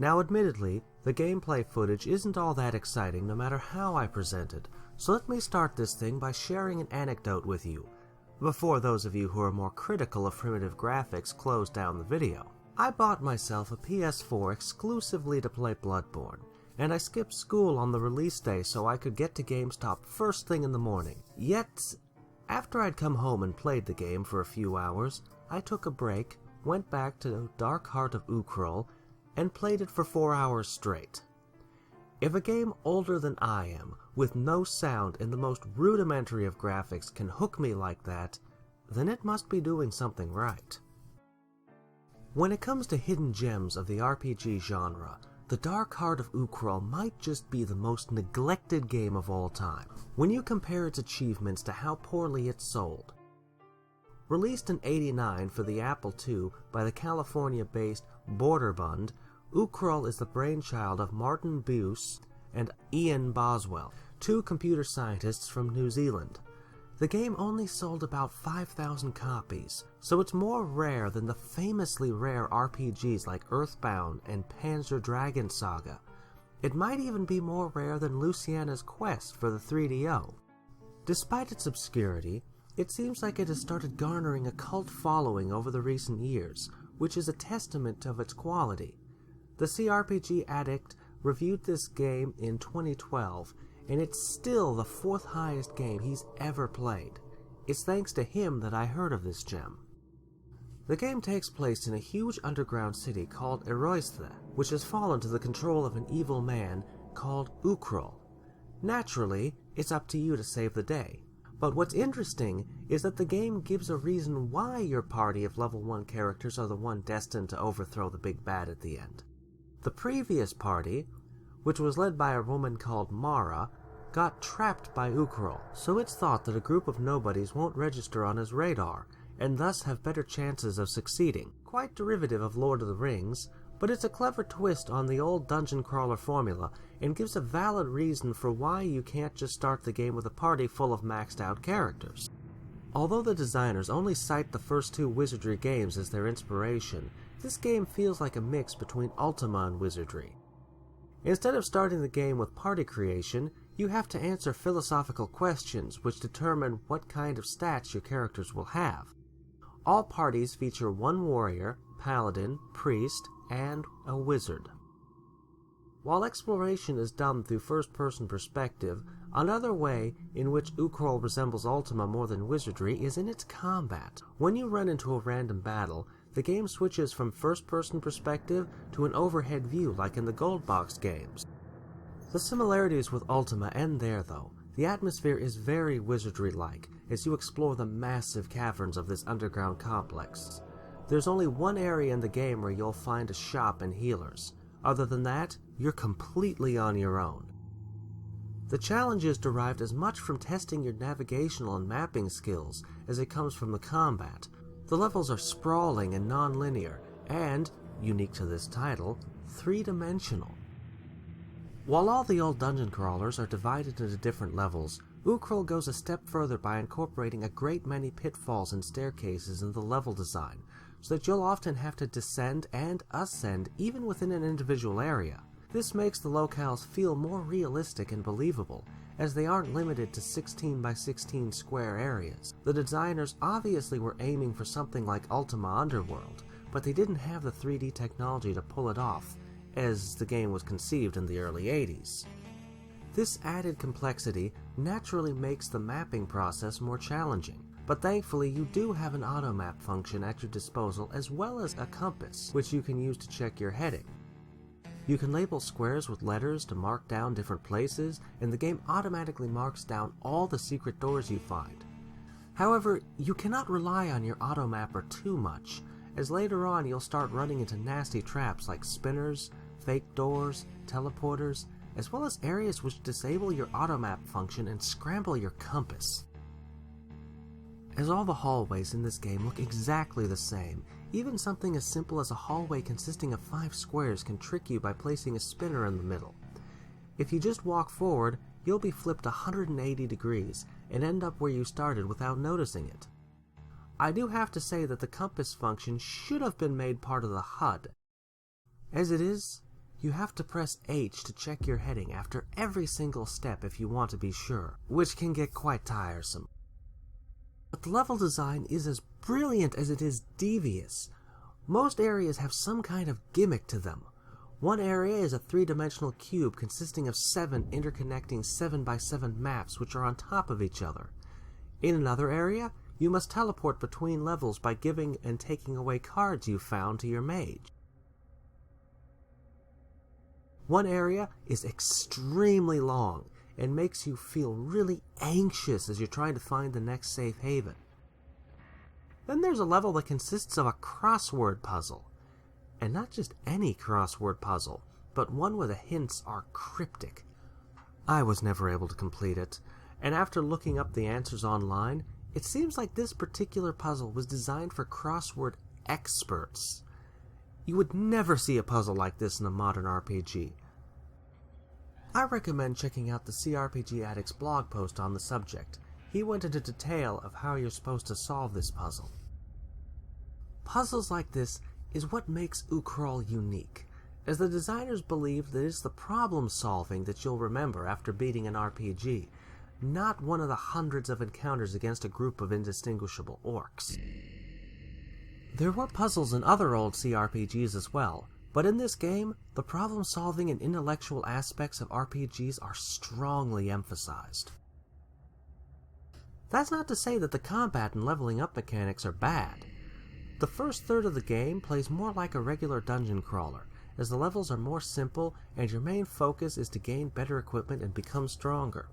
Now admittedly, the gameplay footage isn't all that exciting no matter how I present it, so let me start this thing by sharing an anecdote with you, before those of you who are more critical of primitive graphics close down the video. I bought myself a PS4 exclusively to play Bloodborne, and I skipped school on the release day so I could get to GameStop first thing in the morning. Yet, after I'd come home and played the game for a few hours, I took a break, went back to Dark Heart of Uukrul, and played it for 4 hours straight. If a game older than I am, with no sound and the most rudimentary of graphics can hook me like that, then it must be doing something right. When it comes to hidden gems of the RPG genre, The Dark Heart of Uukrul might just be the most neglected game of all time, when you compare its achievements to how poorly it sold. Released in '89 for the Apple II by the California-based Borderbund, Uukrul is the brainchild of Martin Buce and Ian Boswell, two computer scientists from New Zealand. The game only sold about 5,000 copies, so it's more rare than the famously rare RPGs like Earthbound and Panzer Dragon Saga. It might even be more rare than Luciana's Quest for the 3DO. Despite its obscurity, it seems like it has started garnering a cult following over the recent years, which is a testament of its quality. The CRPG Addict reviewed this game in 2012, and it's still the 4th highest game he's ever played. It's thanks to him that I heard of this gem. The game takes place in a huge underground city called Eroistha, which has fallen to the control of an evil man called Uukrul. Naturally, it's up to you to save the day. But what's interesting is that the game gives a reason why your party of level 1 characters are the one destined to overthrow the big bad at the end. The previous party, which was led by a woman called Mara, got trapped by Uukrul, so it's thought that a group of nobodies won't register on his radar, and thus have better chances of succeeding. Quite derivative of Lord of the Rings, but it's a clever twist on the old dungeon crawler formula, and gives a valid reason for why you can't just start the game with a party full of maxed out characters. Although the designers only cite the first 2 Wizardry games as their inspiration, this game feels like a mix between Ultima and Wizardry. Instead of starting the game with party creation, you have to answer philosophical questions which determine what kind of stats your characters will have. All parties feature one warrior, paladin, priest, and a wizard. While exploration is done through first-person perspective, another way in which Uukrul resembles Ultima more than Wizardry is in its combat. When you run into a random battle, the game switches from first-person perspective to an overhead view like in the Gold Box games. The similarities with Ultima end there though. The atmosphere is very Wizardry-like as you explore the massive caverns of this underground complex. There's only one area in the game where you'll find a shop and healers. Other than that, you're completely on your own. The challenge is derived as much from testing your navigational and mapping skills as it comes from the combat. The levels are sprawling and non-linear, and, unique to this title, 3-dimensional. While all the old dungeon crawlers are divided into different levels, Uukrul goes a step further by incorporating a great many pitfalls and staircases in the level design, so that you'll often have to descend and ascend even within an individual area. This makes the locales feel more realistic and believable, as they aren't limited to 16 by 16 square areas. The designers obviously were aiming for something like Ultima Underworld, but they didn't have the 3D technology to pull it off, as the game was conceived in the early 80s. This added complexity naturally makes the mapping process more challenging, but thankfully you do have an auto-map function at your disposal as well as a compass, which you can use to check your heading. You can label squares with letters to mark down different places, and the game automatically marks down all the secret doors you find. However, you cannot rely on your auto-mapper too much, as later on you'll start running into nasty traps like spinners, fake doors, teleporters, as well as areas which disable your auto-map function and scramble your compass. As all the hallways in this game look exactly the same, even something as simple as a hallway consisting of 5 squares can trick you by placing a spinner in the middle. If you just walk forward, you'll be flipped 180 degrees and end up where you started without noticing it. I do have to say that the compass function should have been made part of the HUD. As it is, you have to press H to check your heading after every single step if you want to be sure, which can get quite tiresome. But the level design is as brilliant as it is devious. Most areas have some kind of gimmick to them. One area is a three-dimensional cube consisting of 7 interconnecting 7x7 maps which are on top of each other. In another area, you must teleport between levels by giving and taking away cards you found to your mage. One area is extremely long and makes you feel really anxious as you're trying to find the next safe haven. Then there's a level that consists of a crossword puzzle. And not just any crossword puzzle, but one where the hints are cryptic. I was never able to complete it, and after looking up the answers online, it seems like this particular puzzle was designed for crossword experts. You would never see a puzzle like this in a modern RPG. I recommend checking out the CRPG Addict's blog post on the subject. He went into detail of how you're supposed to solve this puzzle. Puzzles like this is what makes Uukrul unique, as the designers believe that it's the problem solving that you'll remember after beating an RPG, not one of the hundreds of encounters against a group of indistinguishable orcs. There were puzzles in other old CRPGs as well, but in this game, the problem-solving and intellectual aspects of RPGs are strongly emphasized. That's not to say that the combat and leveling up mechanics are bad. The first third of the game plays more like a regular dungeon crawler, as the levels are more simple and your main focus is to gain better equipment and become stronger.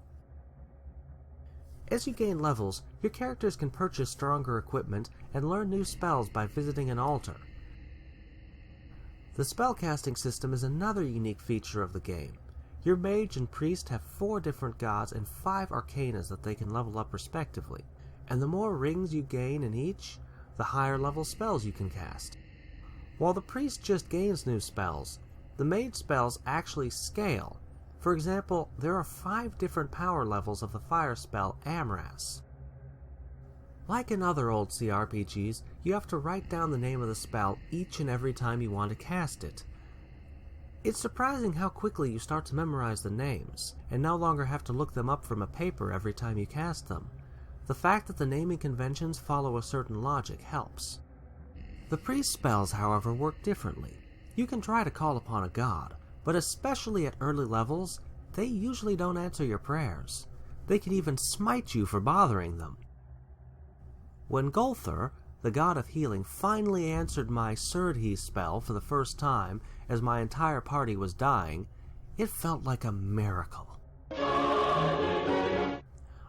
As you gain levels, your characters can purchase stronger equipment and learn new spells by visiting an altar. The spellcasting system is another unique feature of the game. Your mage and priest have 4 different gods and 5 arcanas that they can level up respectively, and the more rings you gain in each, the higher level spells you can cast. While the priest just gains new spells, the mage spells actually scale. For example, there are 5 different power levels of the fire spell Amras. Like in other old CRPGs, you have to write down the name of the spell each and every time you want to cast it. It's surprising how quickly you start to memorize the names, and no longer have to look them up from a paper every time you cast them. The fact that the naming conventions follow a certain logic helps. The priest spells, however, work differently. You can try to call upon a god, but especially at early levels, they usually don't answer your prayers. They can even smite you for bothering them. When Golthur, the god of healing, finally answered my Surdhi spell for the first time as my entire party was dying, it felt like a miracle.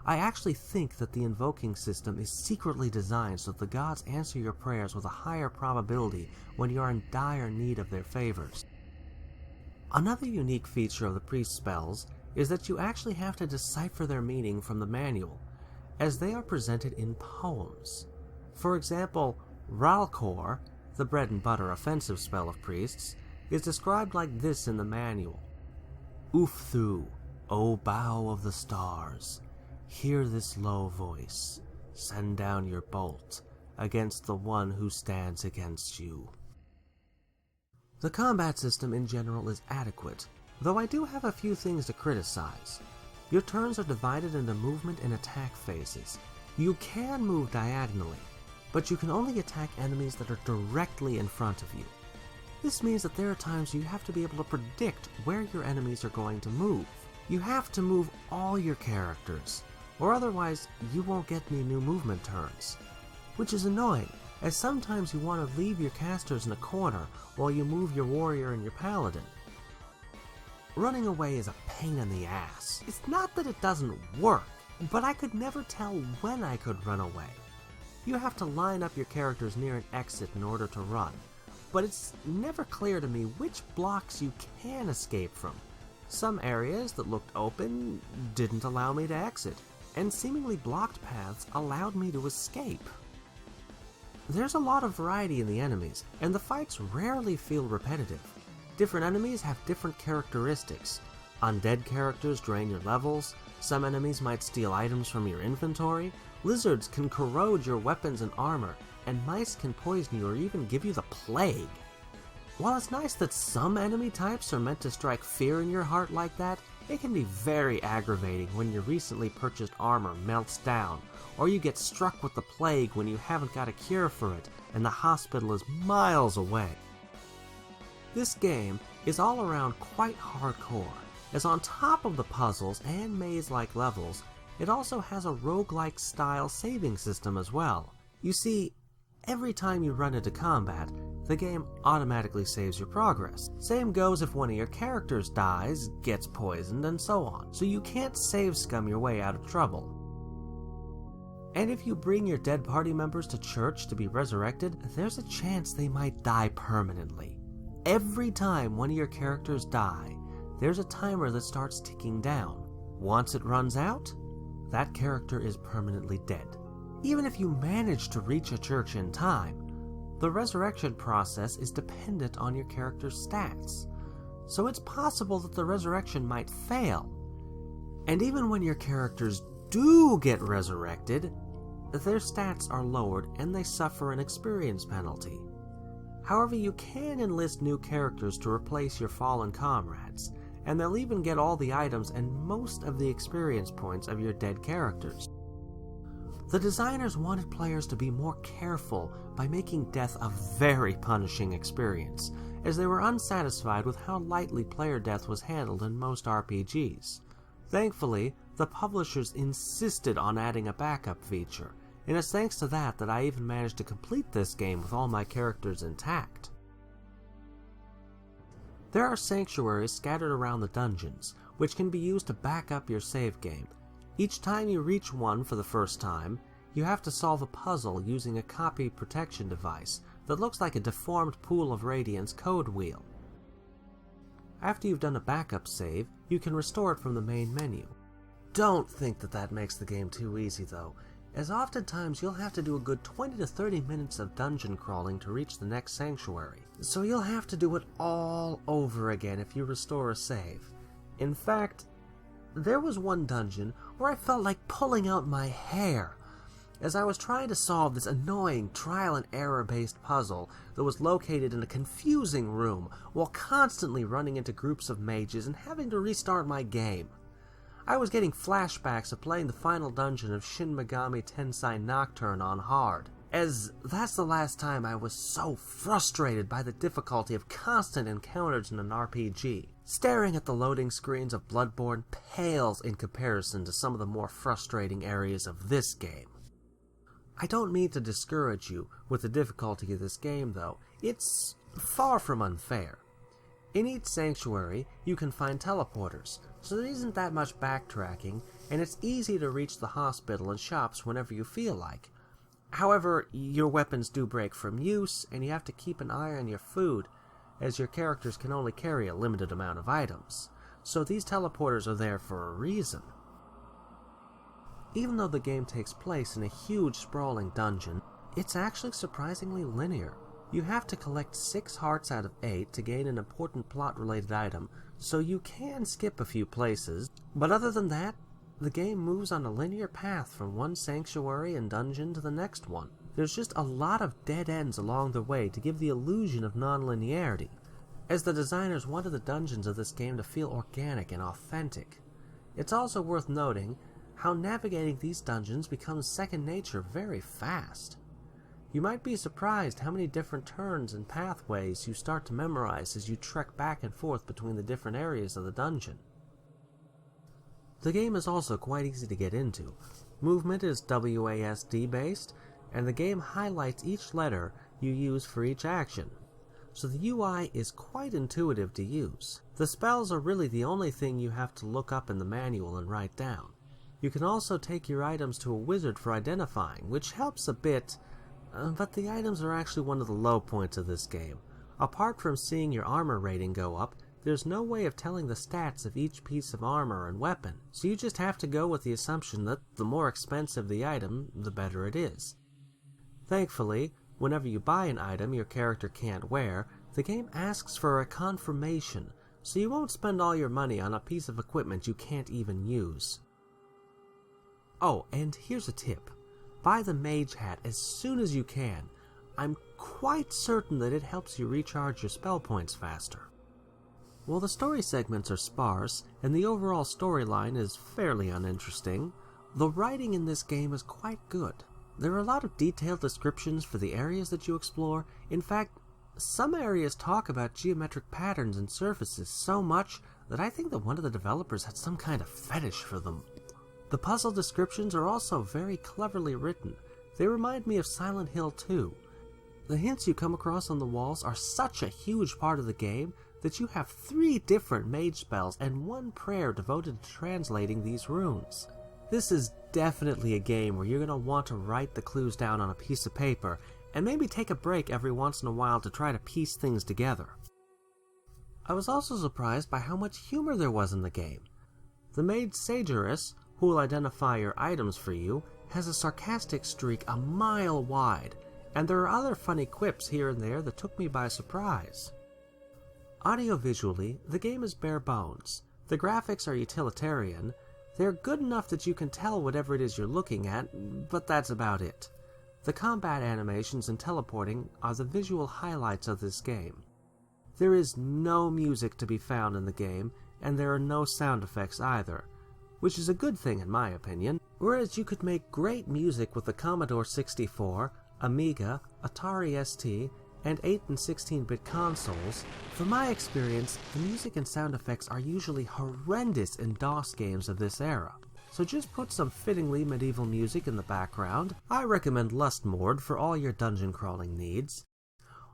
I actually think that the invoking system is secretly designed so that the gods answer your prayers with a higher probability when you are in dire need of their favors. Another unique feature of the priest spells is that you actually have to decipher their meaning from the manual, as they are presented in poems. For example, Ralkor, the bread and butter offensive spell of priests, is described like this in the manual. Ufthu, O bow of the stars, hear this low voice, send down your bolt against the one who stands against you. The combat system in general is adequate, though I do have a few things to criticize. Your turns are divided into movement and attack phases. You can move diagonally, but you can only attack enemies that are directly in front of you. This means that there are times you have to be able to predict where your enemies are going to move. You have to move all your characters, or otherwise you won't get any new movement turns, which is annoying, as sometimes you want to leave your casters in a corner while you move your warrior and your paladin. Running away is a pain in the ass. It's not that it doesn't work, but I could never tell when I could run away. You have to line up your characters near an exit in order to run, but it's never clear to me which blocks you can escape from. Some areas that looked open didn't allow me to exit, and seemingly blocked paths allowed me to escape. There's a lot of variety in the enemies, and the fights rarely feel repetitive. Different enemies have different characteristics. Undead characters drain your levels, some enemies might steal items from your inventory, lizards can corrode your weapons and armor, and mice can poison you or even give you the plague. While it's nice that some enemy types are meant to strike fear in your heart like that, it can be very aggravating when your recently purchased armor melts down, or you get struck with the plague when you haven't got a cure for it and the hospital is miles away. This game is all around quite hardcore, as on top of the puzzles and maze-like levels, it also has a roguelike style saving system as well. You see, every time you run into combat, the game automatically saves your progress. Same goes if one of your characters dies, gets poisoned, and so on, so you can't save scum your way out of trouble. And if you bring your dead party members to church to be resurrected, there's a chance they might die permanently. Every time one of your characters die, there's a timer that starts ticking down. Once it runs out, that character is permanently dead. Even if you manage to reach a church in time, the resurrection process is dependent on your character's stats, so it's possible that the resurrection might fail. And even when your characters do get resurrected, their stats are lowered and they suffer an experience penalty. However, you can enlist new characters to replace your fallen comrades, and they'll even get all the items and most of the experience points of your dead characters. The designers wanted players to be more careful by making death a very punishing experience, as they were unsatisfied with how lightly player death was handled in most RPGs. Thankfully, the publishers insisted on adding a backup feature, and it's thanks to that that I even managed to complete this game with all my characters intact. There are sanctuaries scattered around the dungeons, which can be used to back up your save game. Each time you reach one for the first time, you have to solve a puzzle using a copy protection device that looks like a deformed Pool of Radiance code wheel. After you've done a backup save, you can restore it from the main menu. Don't think that makes the game too easy though, as oftentimes you'll have to do a good 20 to 30 minutes of dungeon crawling to reach the next sanctuary, so you'll have to do it all over again if you restore a save. In fact, there was one dungeon where I felt like pulling out my hair as I was trying to solve this annoying trial and error based puzzle that was located in a confusing room while constantly running into groups of mages and having to restart my game. I was getting flashbacks of playing the final dungeon of Shin Megami Tensei Nocturne on hard, as that's the last time I was so frustrated by the difficulty of constant encounters in an RPG. Staring at the loading screens of Bloodborne pales in comparison to some of the more frustrating areas of this game. I don't mean to discourage you with the difficulty of this game though, it's far from unfair. In each sanctuary, you can find teleporters, so there isn't that much backtracking, and it's easy to reach the hospital and shops whenever you feel like. However, your weapons do break from use, and you have to keep an eye on your food, as your characters can only carry a limited amount of items, so these teleporters are there for a reason. Even though the game takes place in a huge sprawling dungeon, it's actually surprisingly linear. You have to collect 6 hearts out of 8 to gain an important plot-related item, so you can skip a few places, but other than that, the game moves on a linear path from one sanctuary and dungeon to the next one. There's just a lot of dead ends along the way to give the illusion of non-linearity, as the designers wanted the dungeons of this game to feel organic and authentic. It's also worth noting how navigating these dungeons becomes second nature very fast. You might be surprised how many different turns and pathways you start to memorize as you trek back and forth between the different areas of the dungeon. The game is also quite easy to get into. Movement is WASD based, and the game highlights each letter you use for each action, so the UI is quite intuitive to use. The spells are really the only thing you have to look up in the manual and write down. You can also take your items to a wizard for identifying, which helps a bit, but the items are actually one of the low points of this game. Apart from seeing your armor rating go up, there's no way of telling the stats of each piece of armor and weapon, so you just have to go with the assumption that the more expensive the item, the better it is. Thankfully, whenever you buy an item your character can't wear, the game asks for a confirmation, so you won't spend all your money on a piece of equipment you can't even use. Oh, and here's a tip. Buy the mage hat as soon as you can. I'm quite certain that it helps you recharge your spell points faster. While the story segments are sparse, and the overall storyline is fairly uninteresting, the writing in this game is quite good. There are a lot of detailed descriptions for the areas that you explore. In fact, some areas talk about geometric patterns and surfaces so much that I think that one of the developers had some kind of fetish for them. The puzzle descriptions are also very cleverly written. They remind me of Silent Hill 2. The hints you come across on the walls are such a huge part of the game that you have 3 different mage spells and 1 prayer devoted to translating these runes. This is definitely a game where you're going to want to write the clues down on a piece of paper and maybe take a break every once in a while to try to piece things together. I was also surprised by how much humor there was in the game. The mage Sagerus, who will identify your items for you, has a sarcastic streak a mile wide, and there are other funny quips here and there that took me by surprise. Audio-visually, the game is bare bones. The graphics are utilitarian. They're good enough that you can tell whatever it is you're looking at, but that's about it. The combat animations and teleporting are the visual highlights of this game. There is no music to be found in the game, and there are no sound effects either, which is a good thing in my opinion. Whereas you could make great music with the Commodore 64, Amiga, Atari ST, and 8 and 16-bit consoles, from my experience, the music and sound effects are usually horrendous in DOS games of this era. So just put some fittingly medieval music in the background. I recommend Lustmord for all your dungeon crawling needs.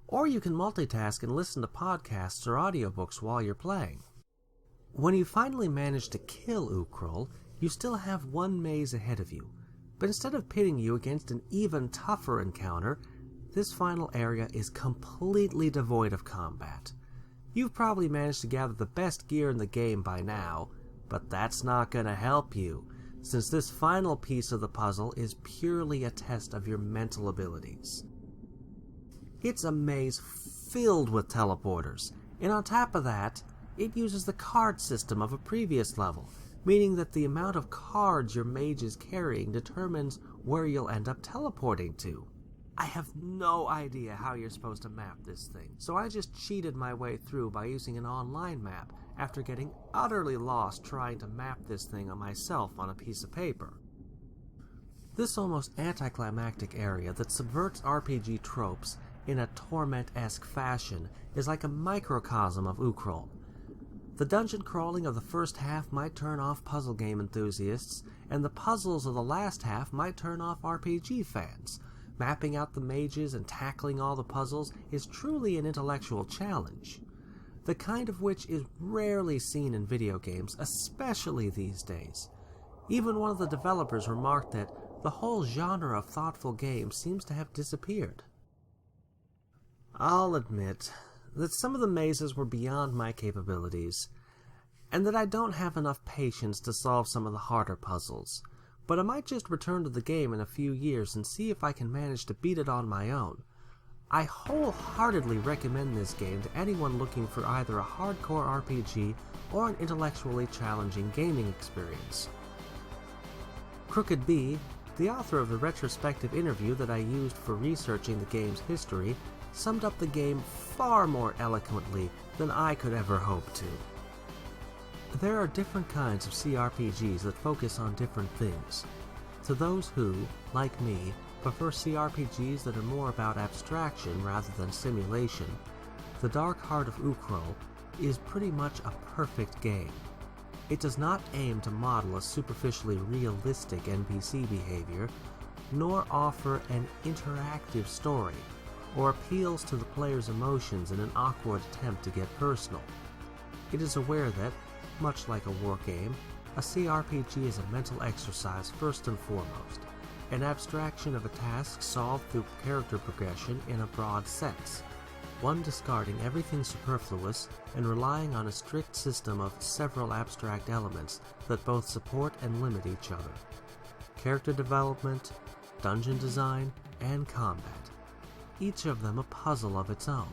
Or you can multitask and listen to podcasts or audiobooks while you're playing. When you finally manage to kill Uukrul, you still have 1 maze ahead of you, but instead of pitting you against an even tougher encounter, this final area is completely devoid of combat. You've probably managed to gather the best gear in the game by now, but that's not going to help you, since this final piece of the puzzle is purely a test of your mental abilities. It's a maze filled with teleporters, and on top of that, it uses the card system of a previous level, meaning that the amount of cards your mage is carrying determines where you'll end up teleporting to. I have no idea how you're supposed to map this thing, so I just cheated my way through by using an online map after getting utterly lost trying to map this thing on myself on a piece of paper. This almost anticlimactic area that subverts RPG tropes in a Torment-esque fashion is like a microcosm of Uukrul. The dungeon crawling of the first half might turn off puzzle game enthusiasts, and the puzzles of the last half might turn off RPG fans. Mapping out the mages and tackling all the puzzles is truly an intellectual challenge, the kind of which is rarely seen in video games, especially these days. Even one of the developers remarked that the whole genre of thoughtful games seems to have disappeared. I'll admit that some of the mazes were beyond my capabilities, and that I don't have enough patience to solve some of the harder puzzles. But I might just return to the game in a few years and see if I can manage to beat it on my own. I wholeheartedly recommend this game to anyone looking for either a hardcore RPG or an intellectually challenging gaming experience. Crooked B, the author of the retrospective interview that I used for researching the game's history, summed up the game far more eloquently than I could ever hope to. There are different kinds of CRPGs that focus on different things. To those who, like me, prefer CRPGs that are more about abstraction rather than simulation, The Dark Heart of Uukrul is pretty much a perfect game. It does not aim to model a superficially realistic NPC behavior, nor offer an interactive story, or appeals to the player's emotions in an awkward attempt to get personal. It is aware that, much like a war game, a CRPG is a mental exercise first and foremost, an abstraction of a task solved through character progression in a broad sense, one discarding everything superfluous and relying on a strict system of several abstract elements that both support and limit each other. Character development, dungeon design, and combat, each of them a puzzle of its own,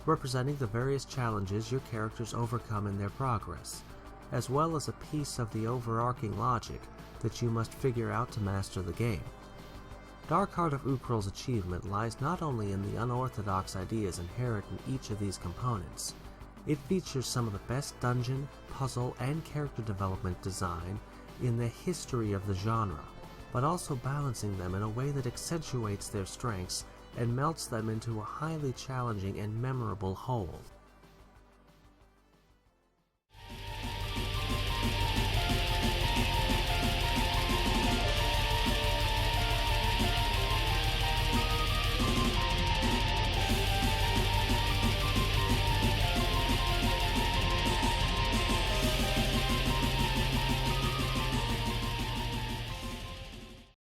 representing the various challenges your characters overcome in their progress, as well as a piece of the overarching logic that you must figure out to master the game. Dark Heart of Uukrul's achievement lies not only in the unorthodox ideas inherent in each of these components. It features some of the best dungeon, puzzle, and character development design in the history of the genre, but also balancing them in a way that accentuates their strengths and melts them into a highly challenging and memorable whole.